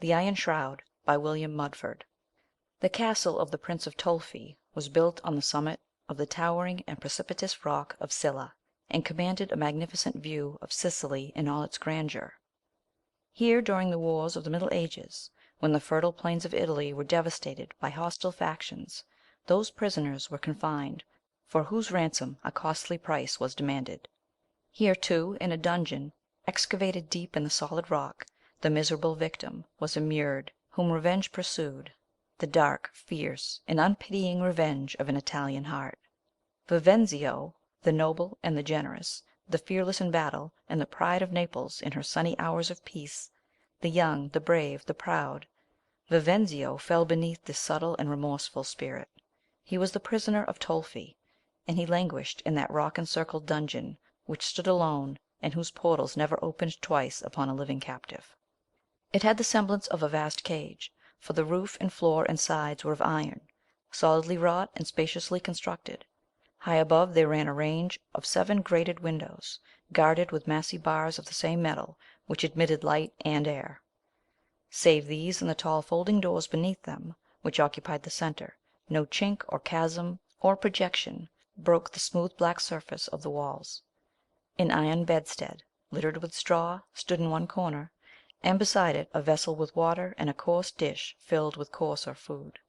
THE IRON SHROUD by William Mudford. The castle of the Prince of Tolfi was built on the summit of the towering and precipitous rock of Scylla, and commanded a magnificent view of Sicily in all its grandeur. Here, during the wars of the Middle Ages, when the fertile plains of Italy were devastated by hostile factions, those prisoners were confined for whose ransom a costly price was demanded. Here, too, in a dungeon excavated deep in the solid rock, the miserable victim was immured whom revenge pursued, the dark, fierce, and unpitying revenge of an Italian heart. Vivenzio, the noble and the generous, the fearless in battle, and the pride of Naples in her sunny hours of peace, the young, the brave, the proud, Vivenzio fell beneath this subtle and remorseful spirit. He was the prisoner of Tolfi, and he languished in that rock encircled dungeon which stood alone, and whose portals never opened twice upon a living captive. It had the semblance of a vast cage, for the roof and floor and sides were of iron, solidly wrought and spaciously constructed. High above there ran a range of 7 grated windows, guarded with massy bars of the same metal, which admitted light and air. Save these and the tall folding doors beneath them, which occupied the centre, no chink or chasm or projection broke the smooth black surface of the walls. An iron bedstead, littered with straw, stood in one corner, and beside it a vessel with water and a coarse dish filled with coarser food.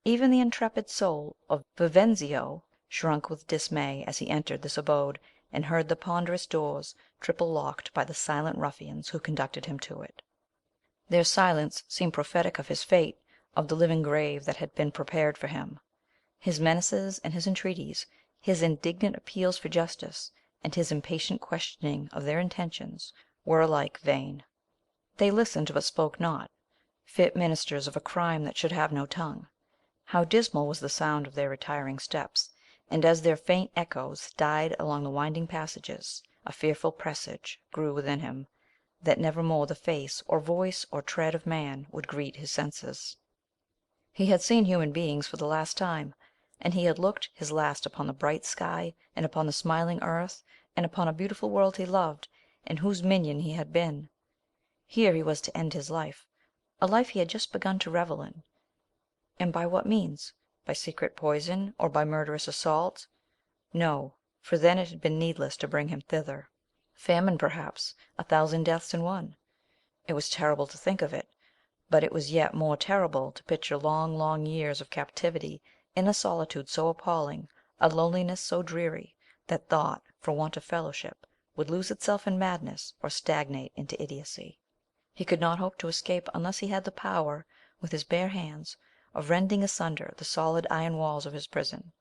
Even the intrepid soul of Vivenzio shrunk with dismay as he entered this abode and heard the ponderous doors triple locked by the silent ruffians who conducted him to it. Their silence seemed prophetic of his fate, of the living grave that had been prepared for him. His menaces and his entreaties, his indignant appeals for justice, and his impatient questioning of their intentions, were alike vain. They listened but spoke not, fit ministers of a crime that should have no tongue. How dismal was the sound of their retiring steps, and as their faint echoes died along the winding passages, a fearful presage grew within him, that never more the face or voice or tread of man would greet his senses. He had seen human beings for the last time, and he had looked his last upon the bright sky, and upon the smiling earth, and upon a beautiful world he loved, and whose minion he had been. Here he was to end his life, a life he had just begun to revel in. And by what means? By secret poison, or by murderous assault? No, for then it had been needless to bring him thither. Famine, perhaps, 1,000 deaths in one. It was terrible to think of it, but it was yet more terrible to picture long, long years of captivity in a solitude so appalling, a loneliness so dreary, that thought, for want of fellowship, would lose itself in madness or stagnate into idiocy. He could not hope to escape unless he had the power, with his bare hands, of rending asunder the solid iron walls of his prison.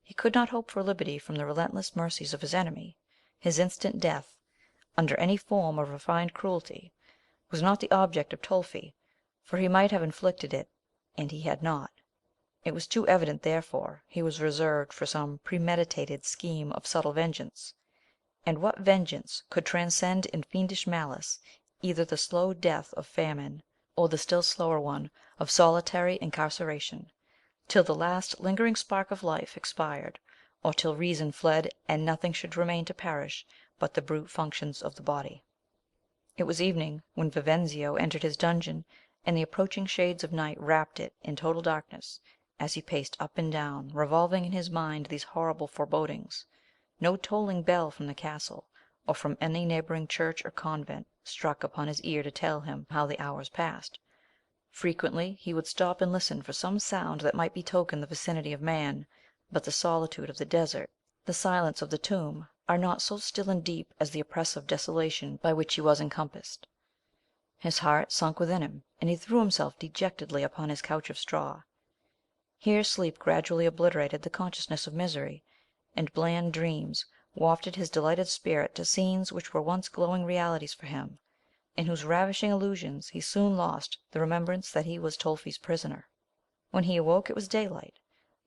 He could not hope for liberty from the relentless mercies of his enemy. His instant death, under any form of refined cruelty, was not the object of Tolfi, for he might have inflicted it, and he had not. It was too evident, therefore, he was reserved for some premeditated scheme of subtle vengeance. And what vengeance could transcend in fiendish malice either the slow death of famine, or the still slower one of solitary incarceration, till the last lingering spark of life expired, or till reason fled and nothing should remain to perish but the brute functions of the body. It was evening when Vivenzio entered his dungeon, and the approaching shades of night wrapped it in total darkness. As he paced up and down, revolving in his mind these horrible forebodings, no tolling bell from the castle, or from any neighbouring church or convent, struck upon his ear to tell him how the hours passed. Frequently he would stop and listen for some sound that might betoken the vicinity of man, but the solitude of the desert, the silence of the tomb, are not so still and deep as the oppressive desolation by which he was encompassed. His heart sunk within him, and he threw himself dejectedly upon his couch of straw. Here sleep gradually obliterated the consciousness of misery, and bland dreams wafted his delighted spirit to scenes which were once glowing realities for him, in whose ravishing illusions he soon lost the remembrance that he was Tolfi's prisoner. When he awoke it was daylight,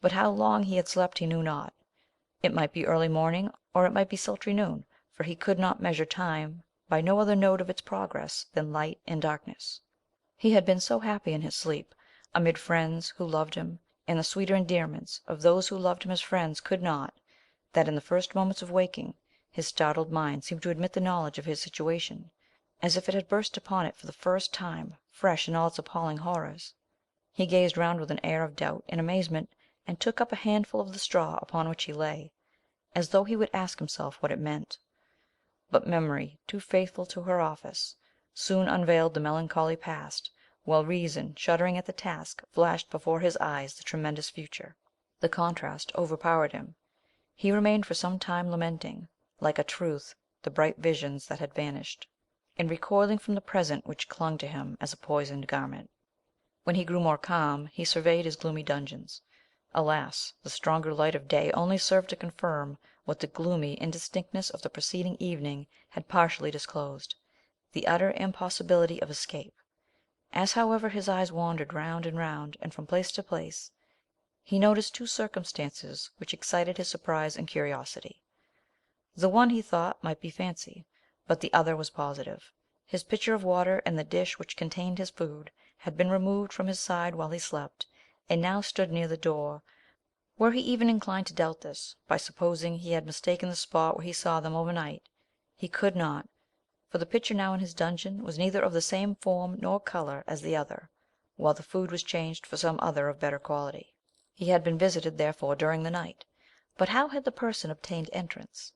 but how long he had slept he knew not. It might be early morning, or it might be sultry noon, for he could not measure time by no other note of its progress than light and darkness. He had been so happy in his sleep, amid friends who loved him, and the sweeter endearments of those who loved him as friends could not, that in the first moments of waking his startled mind seemed to admit the knowledge of his situation, as if it had burst upon it for the first time fresh in all its appalling horrors. He gazed round with an air of doubt and amazement, and took up a handful of the straw upon which he lay, as though he would ask himself what it meant. But memory, too faithful to her office, soon unveiled the melancholy past, while reason, shuddering at the task, flashed before his eyes the tremendous future. The contrast overpowered him. He remained for some time lamenting, like a truth, the bright visions that had vanished, and recoiling from the present which clung to him as a poisoned garment. When he grew more calm, he surveyed his gloomy dungeons. Alas! the stronger light of day only served to confirm what the gloomy indistinctness of the preceding evening had partially disclosed, the utter impossibility of escape. As, however, his eyes wandered round and from place to place, he noticed two circumstances which excited his surprise and curiosity. The one, he thought, might be fancy, but the other was positive. His pitcher of water and the dish which contained his food had been removed from his side while he slept, and now stood near the door. Were he even inclined to doubt this, by supposing he had mistaken the spot where he saw them overnight, he could not, for the pitcher now in his dungeon was neither of the same form nor colour as the other, while the food was changed for some other of better quality. He had been visited, therefore, during the night, but how had the person obtained entrance?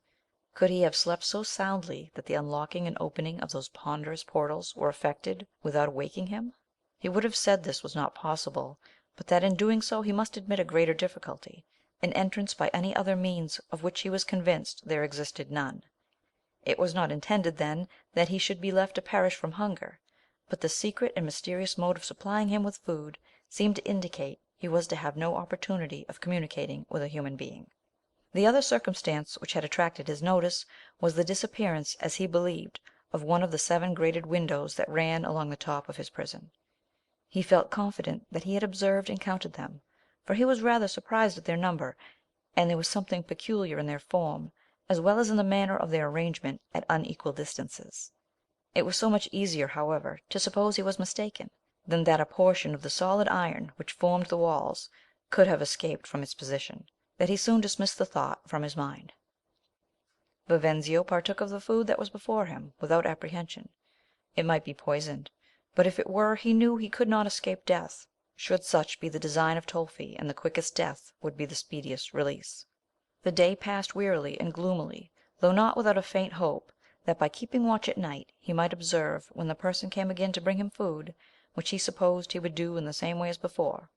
Could he have slept so soundly that the unlocking and opening of those ponderous portals were effected without awaking him? He would have said this was not possible, but that in doing so he must admit a greater difficulty, an entrance by any other means of which he was convinced there existed none. It was not intended, then, that he should be left to perish from hunger, but the secret and mysterious mode of supplying him with food seemed to indicate he was to have no opportunity of communicating with a human being. The other circumstance which had attracted his notice was the disappearance, as he believed, of one of the 7 grated windows that ran along the top of his prison. He felt confident that he had observed and counted them, for he was rather surprised at their number, and there was something peculiar in their form, as well as in the manner of their arrangement at unequal distances. It was so much easier, however, to suppose he was mistaken, than that a portion of the solid iron which formed the walls could have escaped from its position, that he soon dismissed the thought from his mind. Vivenzio partook of the food that was before him without apprehension. It might be poisoned, but if it were, he knew he could not escape death, should such be the design of Tolfi, and the quickest death would be the speediest release. The day passed wearily and gloomily, though not without a faint hope that by keeping watch at night he might observe when the person came again to bring him food, which he supposed he would do in the same way as before.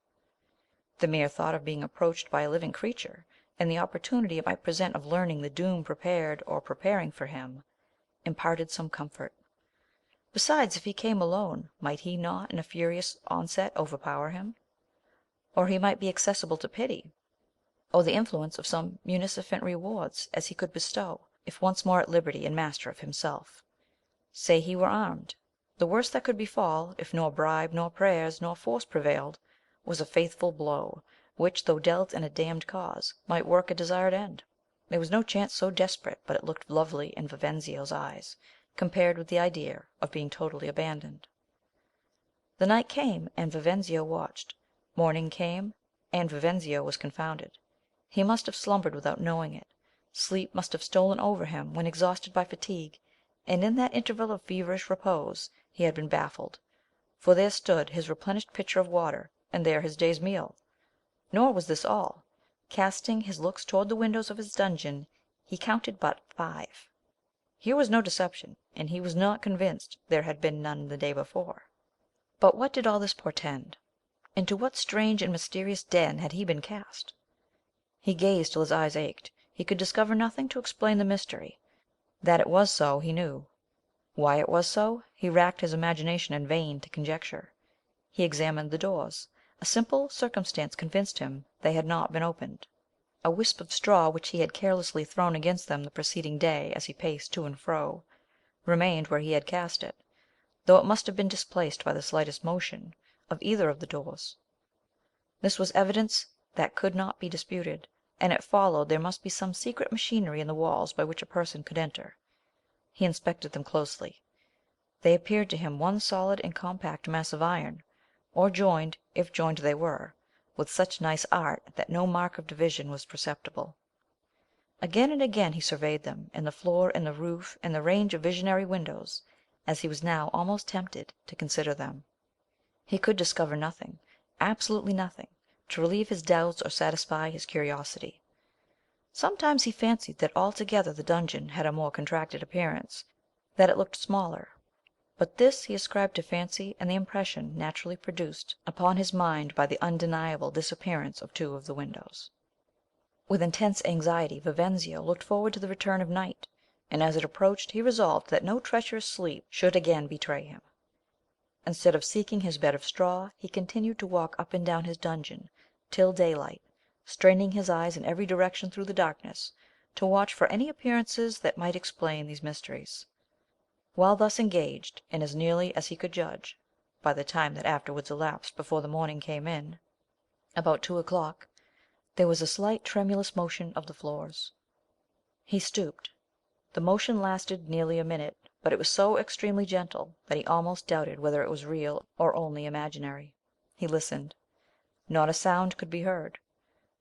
The mere thought of being approached by a living creature, and the opportunity it might present of learning the doom prepared or preparing for him, imparted some comfort. Besides, if he came alone, might he not in a furious onset overpower him? Or he might be accessible to pity, or the influence of some munificent rewards as he could bestow, if once more at liberty and master of himself. Say he were armed, the worst that could befall, if nor bribe, nor prayers, nor force prevailed, was a faithful blow, which, though dealt in a damned cause, might work a desired end. There was no chance so desperate but it looked lovely in Vivenzio's eyes, compared with the idea of being totally abandoned. The night came, and Vivenzio watched. Morning came, and Vivenzio was confounded. He must have slumbered without knowing it. Sleep must have stolen over him when exhausted by fatigue, and in that interval of feverish repose he had been baffled, for there stood his replenished pitcher of water, and there his day's meal. Nor was this all. Casting his looks toward the windows of his dungeon, he counted but 5. Here was no deception, and he was not convinced there had been none the day before. But what did all this portend? Into what strange and mysterious den had he been cast? He gazed till his eyes ached. He could discover nothing to explain the mystery. That it was so, he knew. Why it was so, he racked his imagination in vain to conjecture. He examined the doors. A simple circumstance convinced him they had not been opened. A wisp of straw, which he had carelessly thrown against them the preceding day as he paced to and fro, remained where he had cast it, though it must have been displaced by the slightest motion of either of the doors. This was evidence that could not be disputed, and it followed there must be some secret machinery in the walls by which a person could enter. He inspected them closely. They appeared to him one solid and compact mass of iron, or joined, if joined they were, with such nice art that no mark of division was perceptible. Again and again he surveyed them, and the floor and the roof and the range of visionary windows, as he was now almost tempted to consider them. He could discover nothing, absolutely nothing, to relieve his doubts or satisfy his curiosity. Sometimes he fancied that altogether the dungeon had a more contracted appearance, that it looked smaller, but this he ascribed to fancy and the impression naturally produced upon his mind by the undeniable disappearance of two of the windows. With intense anxiety Vivenzio looked forward to the return of night, and as it approached he resolved that no treacherous sleep should again betray him. Instead of seeking his bed of straw, he continued to walk up and down his dungeon till daylight, straining his eyes in every direction through the darkness, to watch for any appearances that might explain these mysteries. While thus engaged, and as nearly as he could judge, by the time that afterwards elapsed before the morning came in, about 2 o'clock, there was a slight tremulous motion of the floors. He stooped. The motion lasted nearly a minute, but it was so extremely gentle that he almost doubted whether it was real or only imaginary. He listened. Not a sound could be heard.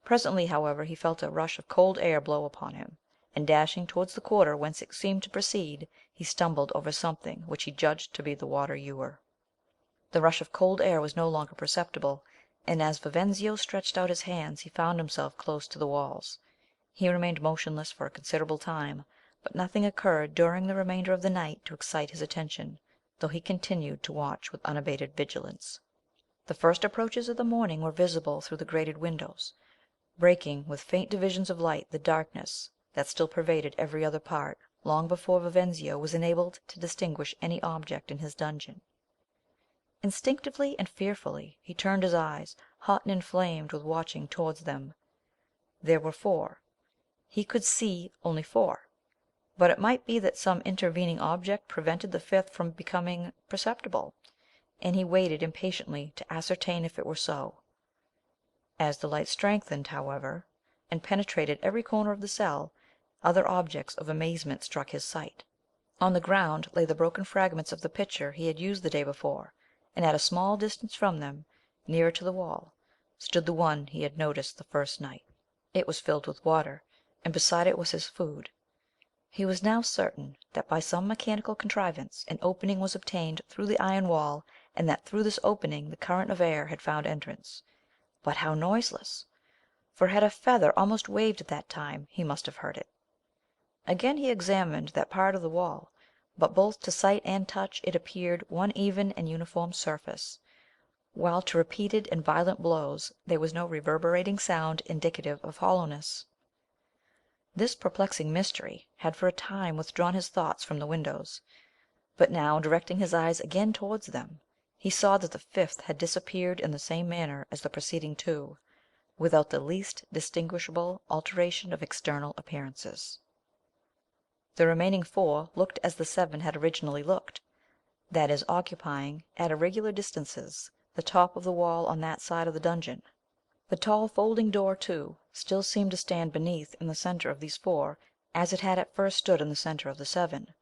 Presently, however, he felt a rush of cold air blow upon him, and dashing towards the quarter whence it seemed to proceed, he stumbled over something which he judged to be the water ewer. The rush of cold air was no longer perceptible, and as Vivenzio stretched out his hands he found himself close to the walls. He remained motionless for a considerable time, but nothing occurred during the remainder of the night to excite his attention, though he continued to watch with unabated vigilance. The first approaches of the morning were visible through the grated windows, breaking with faint divisions of light the darkness that still pervaded every other part, long before Vivenzio was enabled to distinguish any object in his dungeon. Instinctively and fearfully he turned his eyes, hot and inflamed with watching, towards them. There were four. He could see only four, but it might be that some intervening object prevented the fifth from becoming perceptible, and he waited impatiently to ascertain if it were so. As the light strengthened, however, and penetrated every corner of the cell, other objects of amazement struck his sight. On the ground lay the broken fragments of the pitcher he had used the day before, and at a small distance from them, nearer to the wall, stood the one he had noticed the first night. It was filled with water, and beside it was his food. He was now certain that by some mechanical contrivance an opening was obtained through the iron wall, and that through this opening the current of air had found entrance. But how noiseless! For had a feather almost waved at that time, he must have heard it. Again he examined that part of the wall, but both to sight and touch it appeared one even and uniform surface, while to repeated and violent blows there was no reverberating sound indicative of hollowness. This perplexing mystery had for a time withdrawn his thoughts from the windows, but now, directing his eyes again towards them, he saw that the fifth had disappeared in the same manner as the preceding two, without the least distinguishable alteration of external appearances. The remaining four looked as the seven had originally looked, that is, occupying, at irregular distances, the top of the wall on that side of the dungeon. The tall folding door, too, still seemed to stand beneath in the centre of these four, as it had at first stood in the centre of the seven.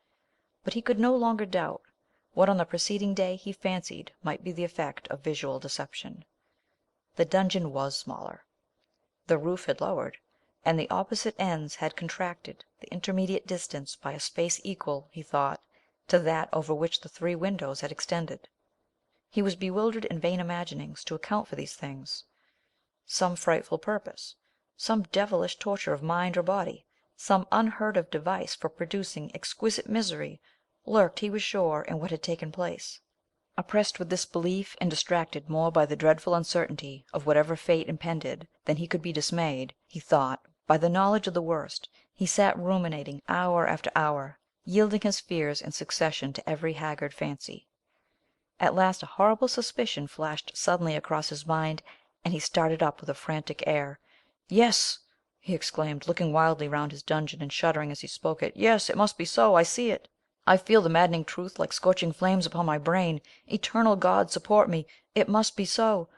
But he could no longer doubt what on the preceding day he fancied might be the effect of visual deception. The dungeon was smaller. The roof had lowered, and the opposite ends had contracted the intermediate distance by a space equal, he thought, to that over which the three windows had extended. He was bewildered in vain imaginings to account for these things. Some frightful purpose, some devilish torture of mind or body, some unheard of device for producing exquisite misery, lurked, he was sure, in what had taken place. Oppressed with this belief, and distracted more by the dreadful uncertainty of whatever fate impended than he could be dismayed, he thought, by the knowledge of the worst, he sat ruminating hour after hour, yielding his fears in succession to every haggard fancy. At last a horrible suspicion flashed suddenly across his mind, and he started up with a frantic air. "Yes!" he exclaimed, looking wildly round his dungeon, and shuddering as he spoke it, "yes, it must be so! I see it! I feel the maddening truth like scorching flames upon my brain. Eternal God support me! It must be so!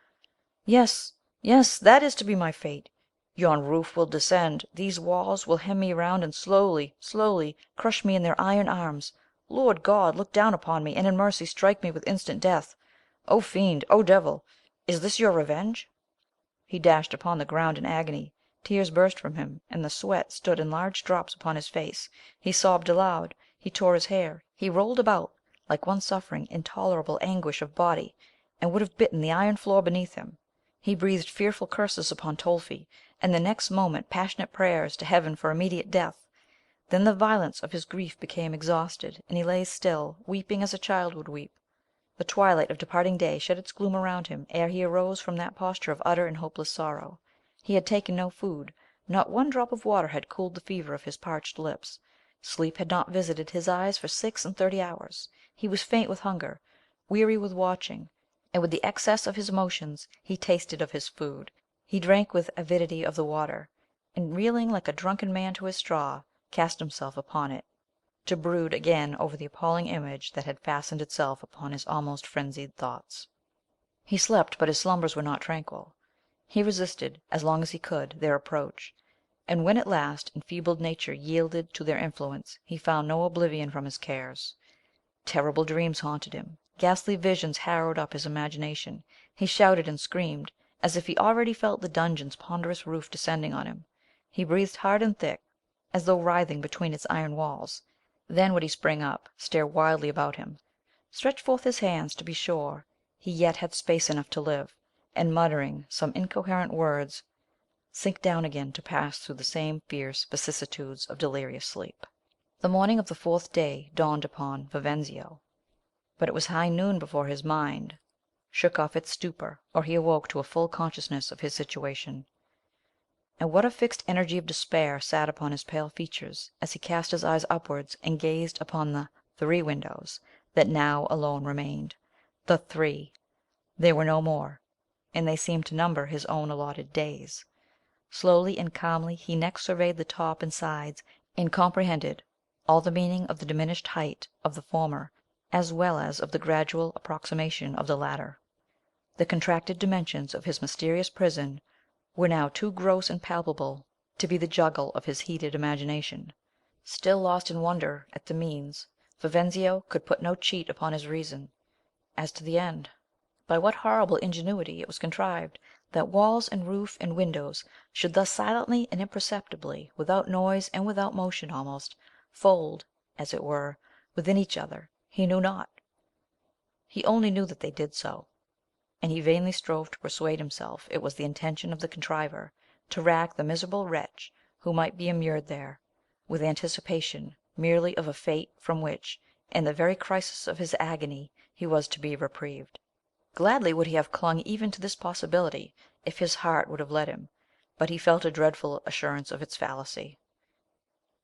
Yes, yes, that is to be my fate! Yon roof will descend, these walls will hem me round, and slowly, slowly crush me in their iron arms. Lord God, look down upon me, and in mercy strike me with instant death! O fiend! O devil! Is this your revenge?" He dashed upon the ground in agony. Tears burst from him, and the sweat stood in large drops upon his face. He sobbed aloud. He tore his hair. He rolled about like one suffering intolerable anguish of body, and would have bitten the iron floor beneath him. He breathed fearful curses upon Tolfi, and the next moment passionate prayers to heaven for immediate death. Then the violence of his grief became exhausted, and he lay still, weeping as a child would weep. The twilight of departing day shed its gloom around him ere he arose from that posture of utter and hopeless sorrow. He had taken no food. Not one drop of water had cooled the fever of his parched lips. Sleep had not visited his eyes for 36 hours. He was faint with hunger, weary with watching, and with the excess of his emotions he tasted of his food. He drank with avidity of the water, and reeling like a drunken man to his straw, cast himself upon it, to brood again over the appalling image that had fastened itself upon his almost frenzied thoughts. He slept, but his slumbers were not tranquil. He resisted, as long as he could, their approach, and when at last enfeebled nature yielded to their influence, he found no oblivion from his cares. Terrible dreams haunted him, ghastly visions harrowed up his imagination. He shouted and screamed, as if he already felt the dungeon's ponderous roof descending on him. He breathed hard and thick, as though writhing between its iron walls. Then would he spring up, stare wildly about him, stretch forth his hands to be sure he yet had space enough to live, and muttering some incoherent words, sink down again to pass through the same fierce vicissitudes of delirious sleep. The morning of the fourth day dawned upon Vivenzio, but it was high noon before his mind shook off its stupor, or he awoke to a full consciousness of his situation. And what a fixed energy of despair sat upon his pale features, as he cast his eyes upwards and gazed upon the three windows that now alone remained. The three! There were no more, and they seemed to number his own allotted days. Slowly and calmly he next surveyed the top and sides, and comprehended all the meaning of the diminished height of the former, as well as of the gradual approximation of the latter. The contracted dimensions of his mysterious prison were now too gross and palpable to be the juggle of his heated imagination. Still lost in wonder at the means, Vivenzio could put no cheat upon his reason as to the end. By what horrible ingenuity it was contrived that walls and roof and windows should thus silently and imperceptibly, without noise and without motion almost, fold, as it were, within each other, he knew not. He only knew that they did so, and he vainly strove to persuade himself it was the intention of the contriver to rack the miserable wretch who might be immured there, with anticipation merely of a fate from which, in the very crisis of his agony, he was to be reprieved. Gladly would he have clung even to this possibility if his heart would have led him, but he felt a dreadful assurance of its fallacy.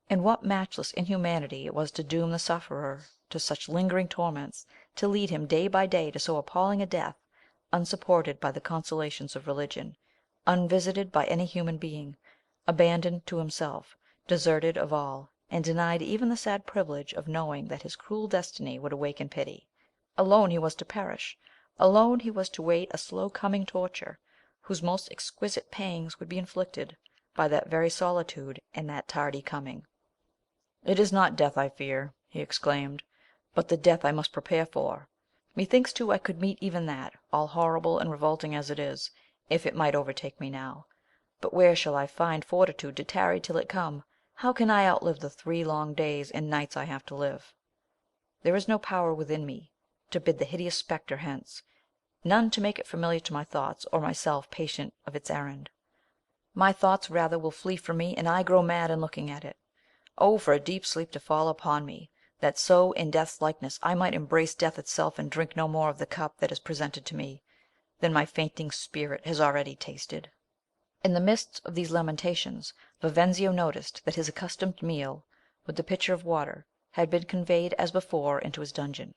And what matchless inhumanity it was to doom the sufferer to such lingering torments, to lead him day by day to so appalling a death, unsupported by the consolations of religion, unvisited by any human being, abandoned to himself, deserted of all, and denied even the sad privilege of knowing that his cruel destiny would awaken pity. Alone he was to perish, alone he was to wait a slow coming torture, whose most exquisite pangs would be inflicted by that very solitude and that tardy coming. "It is not death I fear," he exclaimed, "but the death I must prepare for. Methinks too I could meet even that, all horrible and revolting as it is, if it might overtake me now. But where shall I find fortitude to tarry till it come? How can I outlive the 3 long days and nights I have to live? There is no power within me to bid the hideous spectre hence, none to make it familiar to my thoughts, or myself patient of its errand. My thoughts rather will flee from me, and I grow mad in looking at it. Oh, for a deep sleep to fall upon me, that so in death's likeness I might embrace death itself, and drink no more of the cup that is presented to me than my fainting spirit has already tasted." In the midst of these lamentations, Vivenzio noticed that his accustomed meal, with the pitcher of water, had been conveyed as before into his dungeon.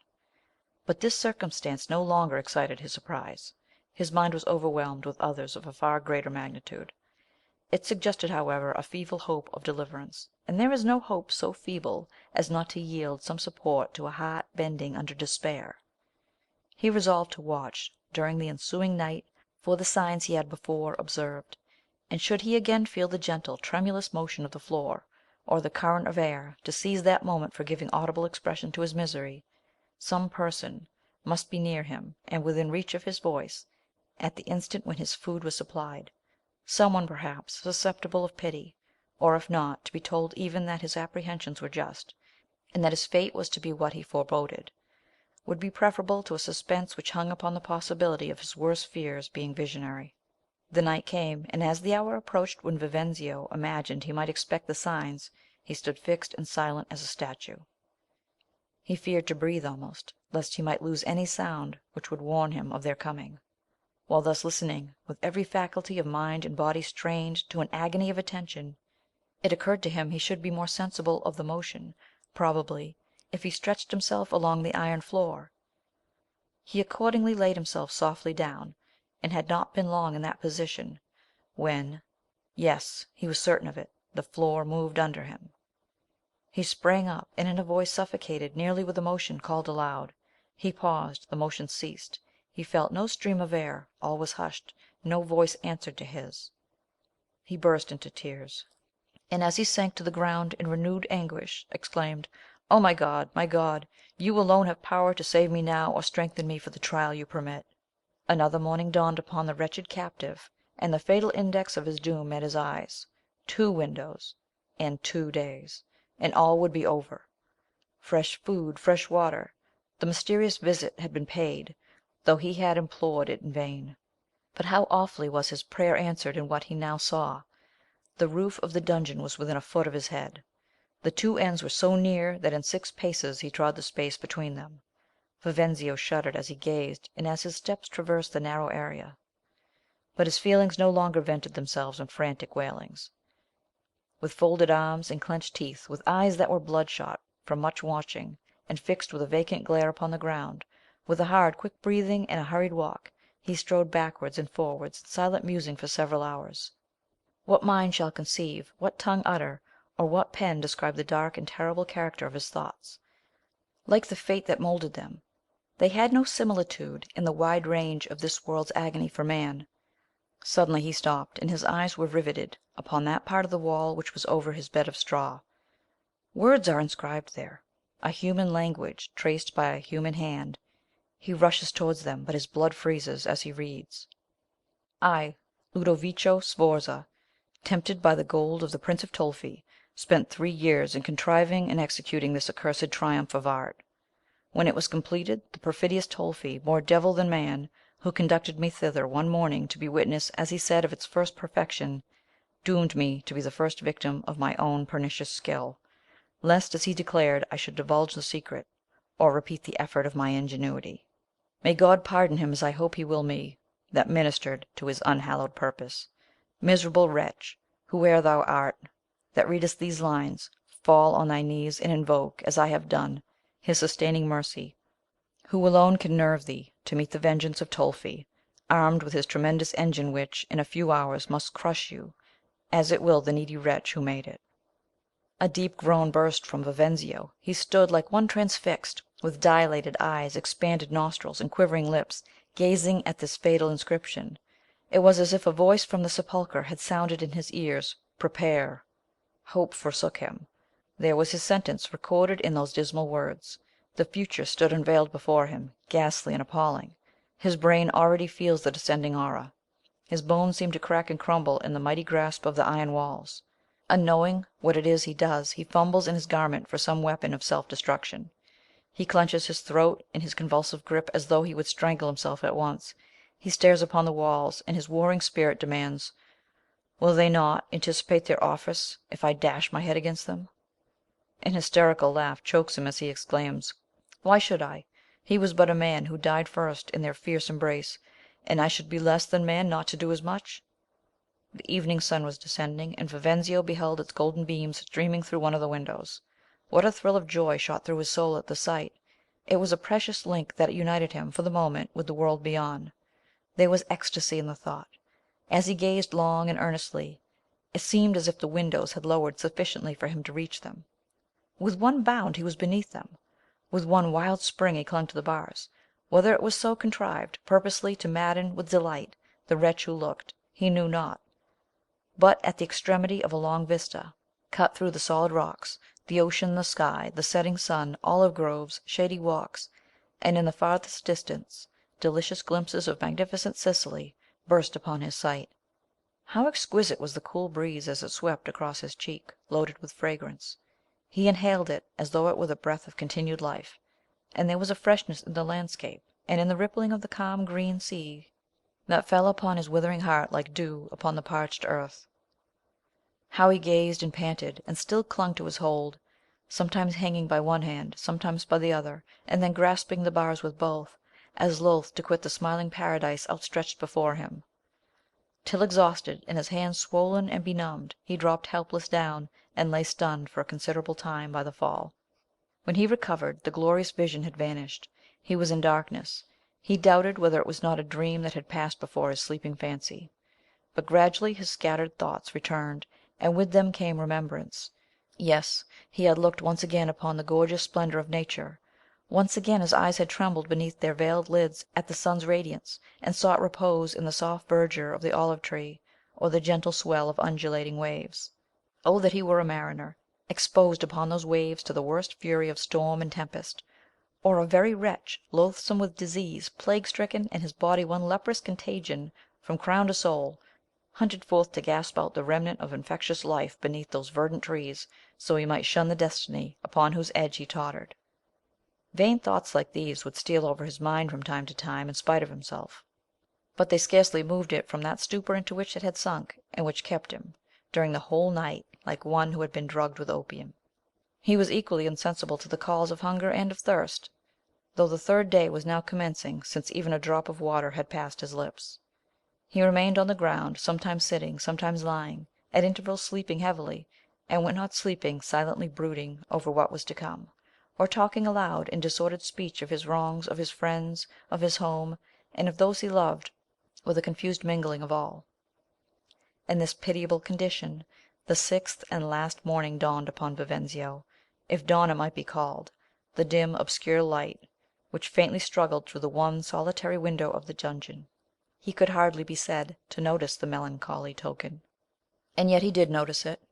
But this circumstance no longer excited his surprise. His mind was overwhelmed with others of a far greater magnitude. It suggested, however, a feeble hope of deliverance, and there is no hope so feeble as not to yield some support to a heart bending under despair. He resolved to watch during the ensuing night for the signs he had before observed, and should he again feel the gentle tremulous motion of the floor, or the current of air, to seize that moment for giving audible expression to his misery. Some person must be near him and within reach of his voice at the instant when his food was supplied, some one perhaps susceptible of pity, or if not, to be told even that his apprehensions were just, and that his fate was to be what he foreboded. would be preferable to a suspense which hung upon the possibility of his worst fears being visionary. The night came, and as the hour approached when Vivenzio imagined he might expect the signs, he stood fixed and silent as a statue. He feared to breathe almost, lest he might lose any sound which would warn him of their coming. While thus listening, with every faculty of mind and body strained to an agony of attention, it occurred to him he should be more sensible of the motion, probably, if he stretched himself along the iron floor. He accordingly laid himself softly down, and had not been long in that position, when, yes, he was certain of it, the floor moved under him. He sprang up, and in a voice suffocated nearly with emotion, called aloud. He paused, the motion ceased, he felt no stream of air, all was hushed, no voice answered to his. He burst into tears, and as he sank to the ground in renewed anguish, exclaimed, "Oh my God, my God! You alone have power to save me now, or strengthen me for the trial you permit." Another morning dawned upon the wretched captive, and the fatal index of his doom met his eyes. 2 windows, and 2 days, and all would be over. Fresh food, fresh water. The mysterious visit had been paid, though he had implored it in vain. But how awfully was his prayer answered in what he now saw! The roof of the dungeon was within a foot of his head. The 2 ends were so near that in 6 paces he trod the space between them. Vivenzio shuddered as he gazed, and as his steps traversed the narrow area. But his feelings no longer vented themselves in frantic wailings. With folded arms and clenched teeth, with eyes that were bloodshot from much watching, and fixed with a vacant glare upon the ground, with a hard, quick breathing and a hurried walk, he strode backwards and forwards in silent musing for several hours. What mind shall conceive, what tongue utter, or what pen describe the dark and terrible character of his thoughts? Like the fate that moulded them, they had no similitude in the wide range of this world's agony for man. Suddenly he stopped, and his eyes were riveted upon that part of the wall which was over his bed of straw. Words are inscribed there, a human language traced by a human hand. He rushes towards them, but his blood freezes as he reads. I, Ludovico Sforza, tempted by the gold of the Prince of Tolfi, spent 3 years in contriving and executing this accursed triumph of art. When it was completed, the perfidious Tolfi, more devil than man, who conducted me thither one morning to be witness, as he said, of its first perfection, doomed me to be the first victim of my own pernicious skill, lest, as he declared, I should divulge the secret, or repeat the effort of my ingenuity. May God pardon him, as I hope he will me, that ministered to his unhallowed purpose. Miserable wretch, whoe'er thou art, that readest these lines, fall on thy knees and invoke, as I have done, his sustaining mercy, who alone can nerve thee to meet the vengeance of Tolfi, armed with his tremendous engine, which, in a few hours, must crush you, as it will the needy wretch who made it." A deep groan burst from Vivenzio. He stood like one transfixed, with dilated eyes, expanded nostrils, and quivering lips, gazing at this fatal inscription. It was as if a voice from the sepulchre had sounded in his ears, "Prepare." Hope forsook him. There was his sentence recorded in those dismal words. The future stood unveiled before him, ghastly and appalling. His brain already feels the descending horror. His bones seem to crack and crumble in the mighty grasp of the iron walls. Unknowing what it is he does, he fumbles in his garment for some weapon of self-destruction. He clenches his throat in his convulsive grip, as though he would strangle himself at once. He stares upon the walls, and his warring spirit demands, "Will they not anticipate their office if I dash my head against them?" An hysterical laugh chokes him as he exclaims, "Why should I? He was but a man who died first in their fierce embrace, and I should be less than man not to do as much." The evening sun was descending, and Vivenzio beheld its golden beams streaming through one of the windows. What a thrill of joy shot through his soul at the sight! It was a precious link that united him, for the moment, with the world beyond. There was ecstasy in the thought. As he gazed long and earnestly, it seemed as if the windows had lowered sufficiently for him to reach them. With one bound he was beneath them. With one wild spring he clung to the bars. Whether it was so contrived, purposely to madden with delight the wretch who looked, he knew not. But at the extremity of a long vista, cut through the solid rocks, the ocean, the sky, the setting sun, olive groves, shady walks, and in the farthest distance delicious glimpses of magnificent Sicily, burst upon his sight. How exquisite was the cool breeze as it swept across his cheek, loaded with fragrance. He inhaled it as though it were the breath of continued life, and there was a freshness in the landscape, and in the rippling of the calm green sea, that fell upon his withering heart like dew upon the parched earth. How he gazed and panted, and still clung to his hold, sometimes hanging by one hand, sometimes by the other, and then grasping the bars with both, as loath to quit the smiling paradise outstretched before him, till exhausted, and his hands swollen and benumbed, he dropped helpless down, and lay stunned for a considerable time by the fall. When he recovered, the glorious vision had vanished. He was in darkness. He doubted whether it was not a dream that had passed before his sleeping fancy. But gradually his scattered thoughts returned, and with them came remembrance. Yes, he had looked once again upon the gorgeous splendor of nature. Once again his eyes had trembled beneath their veiled lids at the sun's radiance, and sought repose in the soft verdure of the olive tree, or the gentle swell of undulating waves. Oh, that he were a mariner, exposed upon those waves to the worst fury of storm and tempest, or a very wretch, loathsome with disease, plague stricken, and his body one leprous contagion from crown to sole, hunted forth to gasp out the remnant of infectious life beneath those verdant trees, so he might shun the destiny upon whose edge he tottered. Vain thoughts like these would steal over his mind from time to time in spite of himself, but they scarcely moved it from that stupor into which it had sunk, and which kept him, during the whole night, like one who had been drugged with opium. He was equally insensible to the calls of hunger and of thirst, though the third day was now commencing since even a drop of water had passed his lips. He remained on the ground, sometimes sitting, sometimes lying, at intervals sleeping heavily, and when not sleeping, silently brooding over what was to come, or talking aloud in disordered speech of his wrongs, of his friends, of his home, and of those he loved, with a confused mingling of all. In this pitiable condition, the sixth and last morning dawned upon Vivenzio, if dawn it might be called, the dim obscure light which faintly struggled through the one solitary window of the dungeon. He could hardly be said to notice the melancholy token, and yet he did notice it,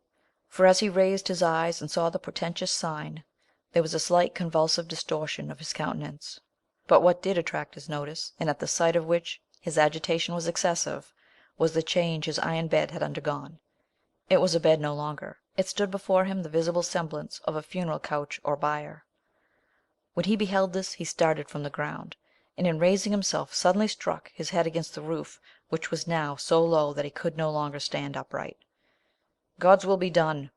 for as he raised his eyes and saw the portentous sign, there was a slight convulsive distortion of his countenance. But what did attract his notice, and at the sight of which his agitation was excessive, was the change his iron bed had undergone. It was a bed no longer. It stood before him the visible semblance of a funeral couch or bier. When he beheld this he started from the ground, and in raising himself suddenly struck his head against the roof, which was now so low that he could no longer stand upright. "God's will be done,"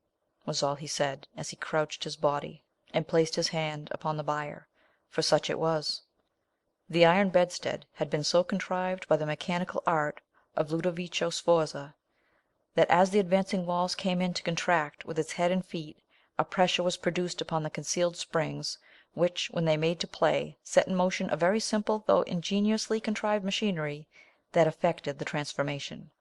was all he said, as he crouched his body, and placed his hand upon the bier, for such it was. The iron bedstead had been so contrived by the mechanical art of Ludovico Sforza, that as the advancing walls came in to contract with its head and feet, a pressure was produced upon the concealed springs, which, when they made to play, set in motion a very simple though ingeniously contrived machinery that effected the transformation.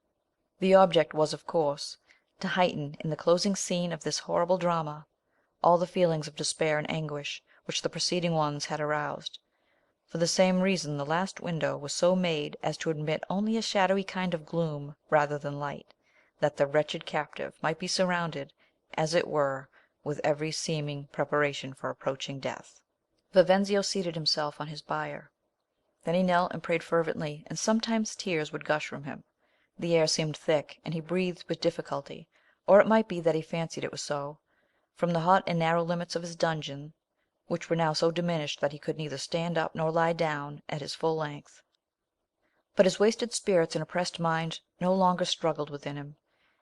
The object was, of course, to heighten in the closing scene of this horrible drama all the feelings of despair and anguish which the preceding ones had aroused. For the same reason the last window was so made as to admit only a shadowy kind of gloom rather than light, that the wretched captive might be surrounded, as it were, with every seeming preparation for approaching death. Vivenzio seated himself on his bier. Then he knelt and prayed fervently, and sometimes tears would gush from him. The air seemed thick, and he breathed with difficulty, or it might be that he fancied it was so, from the hot and narrow limits of his dungeon, which were now so diminished that he could neither stand up nor lie down at his full length. But his wasted spirits and oppressed mind no longer struggled within him.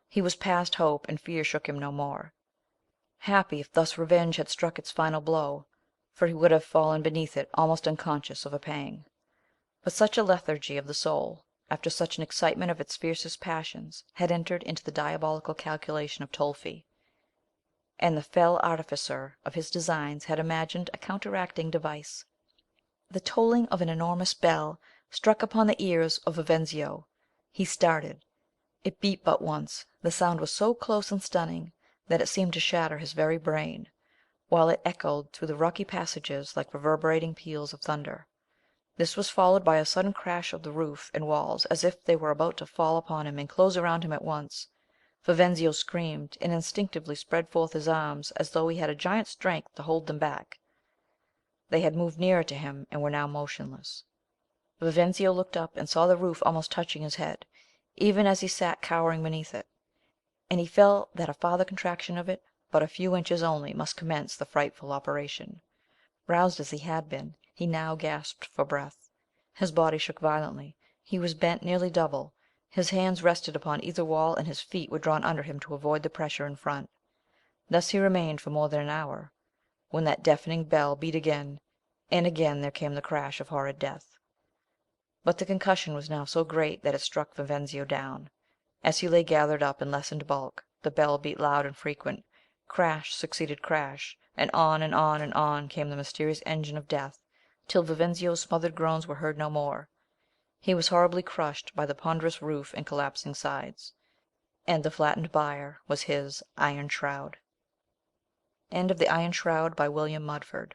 He was past hope, and fear shook him no more. Happy if thus revenge had struck its final blow, for he would have fallen beneath it almost unconscious of a pang. But such a lethargy of the soul, after such an excitement of its fiercest passions, had entered into the diabolical calculation of Tolfi, and the fell artificer of his designs had imagined a counteracting device. The tolling of an enormous bell struck upon the ears of Vivenzio. He started. It beat but once. The sound was so close and stunning that it seemed to shatter his very brain, while it echoed through the rocky passages like reverberating peals of thunder. This was followed by a sudden crash of the roof and walls, as if they were about to fall upon him and close around him at once. Vivenzio screamed, and instinctively spread forth his arms, as though he had a giant's strength to hold them back. They had moved nearer to him, and were now motionless. Vivenzio looked up, and saw the roof almost touching his head, even as he sat cowering beneath it, and he felt that a farther contraction of it, but a few inches only, must commence the frightful operation. Roused as he had been, he now gasped for breath. His body shook violently, he was bent nearly double, his hands rested upon either wall, and his feet were drawn under him to avoid the pressure in front. Thus he remained for more than an hour, when that deafening bell beat again, and again there came the crash of horrid death. But the concussion was now so great that it struck Vivenzio down. As he lay gathered up in lessened bulk, the bell beat loud and frequent. Crash succeeded crash, and on and on and on came the mysterious engine of death, till Vivenzio's smothered groans were heard no more. He was horribly crushed by the ponderous roof and collapsing sides, and the flattened bier was his iron shroud. End of the Iron Shroud, by William Mudford.